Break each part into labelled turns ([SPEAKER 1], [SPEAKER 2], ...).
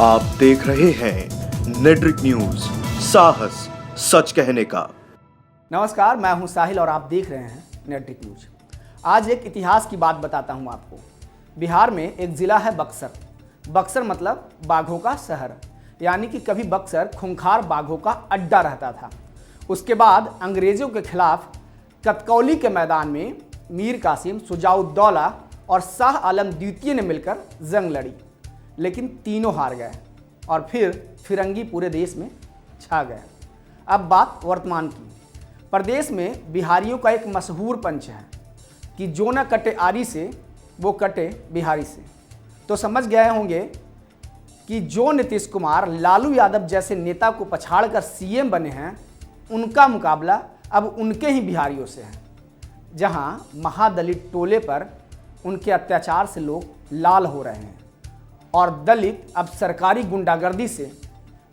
[SPEAKER 1] आप देख रहे हैं नेट्रिक न्यूज, साहस सच कहने का।
[SPEAKER 2] नमस्कार, मैं हूं साहिल और आप देख रहे हैं नेट्रिक न्यूज। आज एक इतिहास की बात बताता हूं आपको। बिहार में एक ज़िला है बक्सर। बक्सर मतलब बाघों का शहर, यानी कि कभी बक्सर खूंखार बाघों का अड्डा रहता था। उसके बाद अंग्रेज़ों के खिलाफ कतकौली के मैदान में मीर कासिम, शुजाउद्दौला और शाह आलम द्वितीय ने मिलकर जंग लड़ी, लेकिन तीनों हार गए और फिर फिरंगी पूरे देश में छा गए। अब बात वर्तमान की। प्रदेश में बिहारियों का एक मशहूर पंच है कि जो न कटे आरी से वो कटे बिहारी से। तो समझ गए होंगे कि जो नीतीश कुमार लालू यादव जैसे नेता को पछाड़कर सीएम बने हैं, उनका मुकाबला अब उनके ही बिहारियों से है, जहां महादलित टोले पर उनके अत्याचार से लोग लाल हो रहे हैं और दलित अब सरकारी गुंडागर्दी से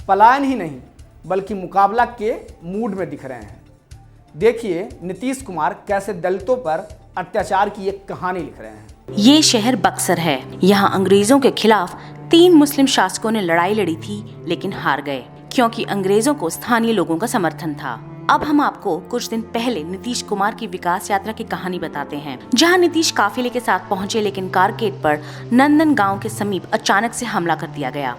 [SPEAKER 2] पलायन ही नहीं बल्कि मुकाबला के मूड में दिख रहे हैं। देखिए नीतीश कुमार कैसे दलितों पर अत्याचार की एक कहानी लिख रहे हैं।
[SPEAKER 3] ये शहर बक्सर है। यहाँ अंग्रेजों के खिलाफ 3 मुस्लिम शासकों ने लड़ाई लड़ी थी, लेकिन हार गए क्योंकि अंग्रेजों को स्थानीय लोगों का समर्थन था। अब हम आपको कुछ दिन पहले नीतीश कुमार की विकास यात्रा की कहानी बताते हैं, जहां नीतीश काफिले के साथ पहुंचे, लेकिन कारकेड पर नंदन गांव के समीप अचानक से हमला कर दिया गया,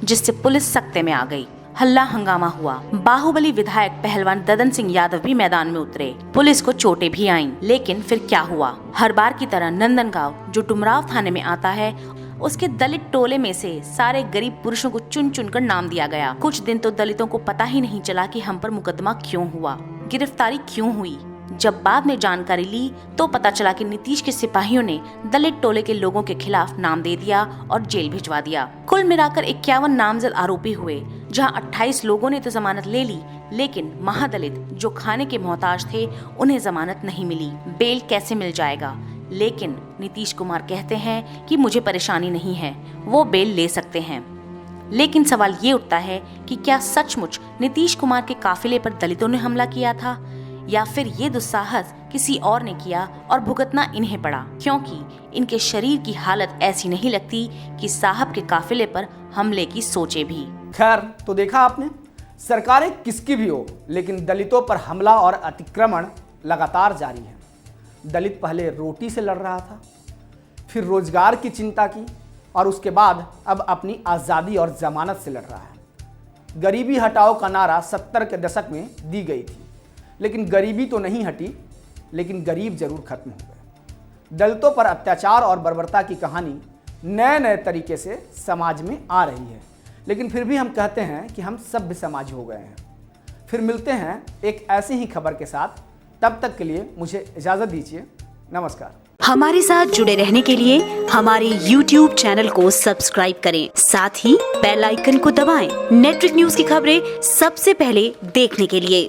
[SPEAKER 3] जिससे पुलिस सख्ते में आ गई। हल्ला हंगामा हुआ। बाहुबली विधायक पहलवान ददन सिंह यादव भी मैदान में उतरे। पुलिस को चोटें भी आईं, लेकिन फिर क्या हुआ? हर बार की तरह नंदन गांव, जो डुमराव थाने में आता है, उसके दलित टोले में से सारे गरीब पुरुषों को चुन चुन कर नाम दिया गया। कुछ दिन तो दलितों को पता ही नहीं चला कि हम पर मुकदमा क्यों हुआ, गिरफ्तारी क्यों हुई। जब बाद में जानकारी ली तो पता चला कि नीतीश के सिपाहियों ने दलित टोले के लोगों के खिलाफ नाम दे दिया और जेल भिजवा दिया। कुल मिलाकर 51 नामजद आरोपी हुए, जहां 28 लोगों ने तो जमानत ले ली, लेकिन महादलित जो खाने के मोहताज थे उन्हें जमानत नहीं मिली। बेल कैसे मिल जाएगा? लेकिन नीतीश कुमार कहते हैं कि मुझे परेशानी नहीं है, वो बेल ले सकते हैं। लेकिन सवाल ये उठता है कि क्या सचमुच नीतीश कुमार के काफिले पर दलितों ने हमला किया था, या फिर ये दुस्साहस किसी और ने किया और भुगतना इन्हें पड़ा, क्योंकि इनके शरीर की हालत ऐसी नहीं लगती कि साहब के काफिले पर हमले की सोचे भी।
[SPEAKER 2] खैर, तो देखा आपने, सरकारें किसकी भी हो, लेकिन दलितों पर हमला और अतिक्रमण लगातार जारी है। दलित पहले रोटी से लड़ रहा था, फिर रोजगार की चिंता की, और उसके बाद अब अपनी आज़ादी और जमानत से लड़ रहा है। गरीबी हटाओ का नारा 70 के दशक में दी गई थी, लेकिन गरीबी तो नहीं हटी, लेकिन गरीब जरूर खत्म हो गए। दलितों पर अत्याचार और बर्बरता की कहानी नए नए तरीके से समाज में आ रही है, लेकिन फिर भी हम कहते हैं कि हम सभ्य समाज हो गए हैं। फिर मिलते हैं एक ऐसी ही खबर के साथ। तब तक के लिए मुझे इजाज़त दीजिए। नमस्कार।
[SPEAKER 3] हमारे साथ जुड़े रहने के लिए हमारे YouTube चैनल को सब्सक्राइब करें, साथ ही बेल आइकन को दबाएं। नेट्रिक न्यूज की खबरें सबसे पहले देखने के लिए।